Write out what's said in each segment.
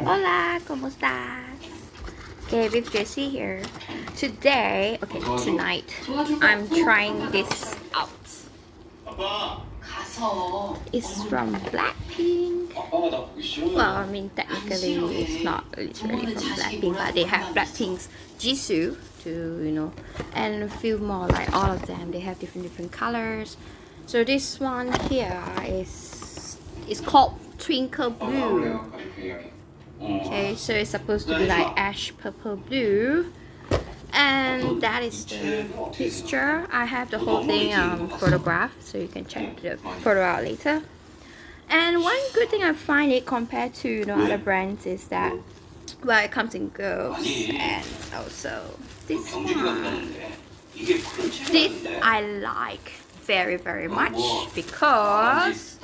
Hola, ¿cómo estás? Okay, viv.jc here. Tonight, I'm trying this out. It's from Blackpink. Well, I mean, technically, it's not literally from Blackpink, but they have Blackpink's Jisoo to, and a few more, like all of them. They have different colors. So this one here is called Twinkle Blue. Okay, so it's supposed to be like ash purple blue, and that is the picture. I have the whole thing photographed, so you can check the photo out later. And one good thing I find it compared to other brands is that, well, it comes in girls, and also this one. This I like very much because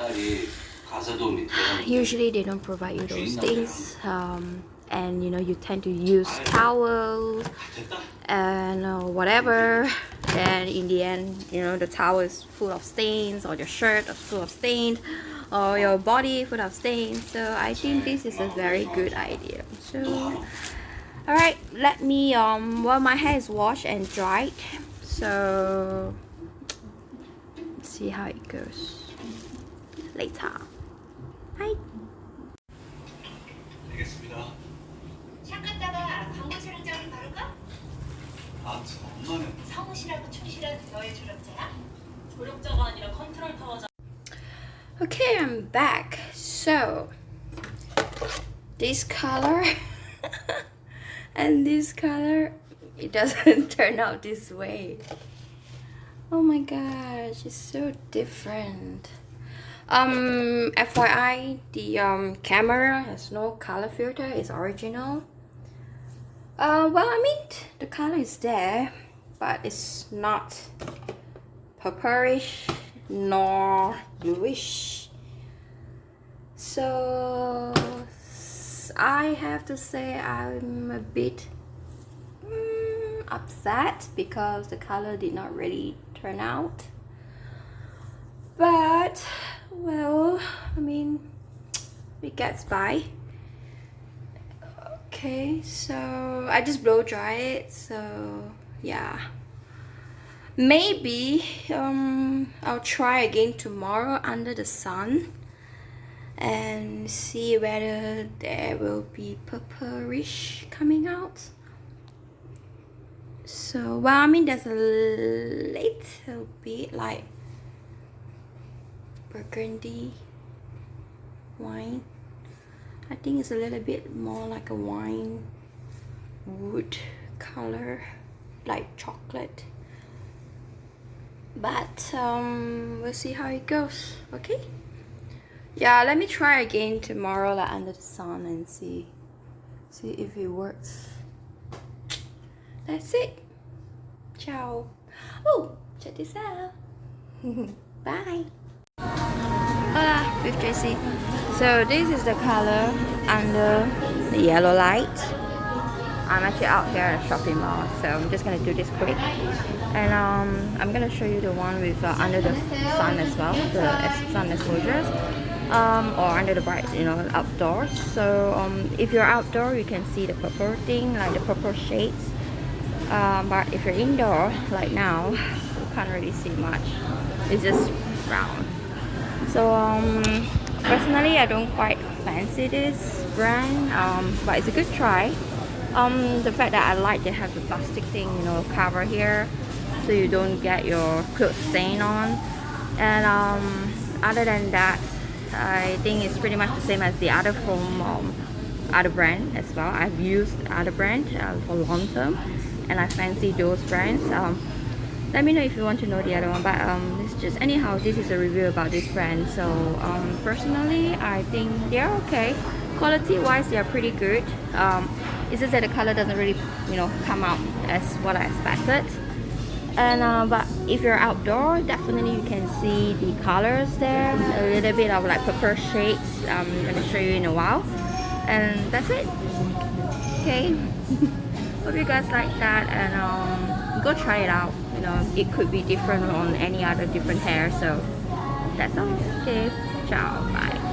usually they don't provide you those things, and you tend to use towel and whatever, and in the end the towel is full of stains, or your shirt is full of stains, or your body full of stains. So I think this is a very good idea. So alright, let me well, my hair is washed and dried, so let's see how it goes later. Hi. 알겠습니다. 잠깐다가 광고 촬영장으로 바로 가? 엄마는 성실하고 충실한 너의 조력자야? 조력자가 아니라 컨트롤 타워자. Okay, I'm back. So this color and this color, it doesn't turn out this way. Oh my gosh, it's so different. FYI, the camera has no color filter. It's original. Well, I mean, the color is there, but it's not purplish nor bluish. So I have to say I'm a bit upset because the color did not really turn out. But well, I mean, it gets by. Okay, so I just blow dry it, so yeah. Maybe I'll try again tomorrow under the sun and see whether there will be purplish coming out. So well, I mean, there's a little bit like burgundy wine. I think it's a little bit more like a wine wood color, like chocolate. But we'll see how it goes. Okay, yeah, let me try again tomorrow, like under the sun, and see if it works. That's it. Ciao. Oh, check this out. Bye. Hola, viv.jc. So this is the color under the yellow light. I'm actually out here at a shopping mall, so I'm just gonna do this quick, and I'm gonna show you the one with under the sun as well, the sun exposures, or under the bright, outdoors. So if you're outdoor, you can see the purple thing, like the purple shades. But if you're indoor, like now, you can't really see much. It's just brown. So personally, I don't quite fancy this brand, but it's a good try. The fact that I like they have the plastic thing, cover here, so you don't get your clothes stain on. And other than that, I think it's pretty much the same as the other from other brand as well. I've used other brand for long term, and I fancy those brands. Let me know if you want to know the other one, but it's just anyhow, this is a review about this brand. So personally, I think they're okay. Quality wise, they're pretty good. It's just that the color doesn't really come out as what I expected. And but if you're outdoor, definitely you can see the colors there, a little bit of like purple shades. I'm gonna show you in a while, and that's it. Okay. Hope you guys like that, and go try it out. It could be different on any other different hair. So that's all. Okay, ciao, bye.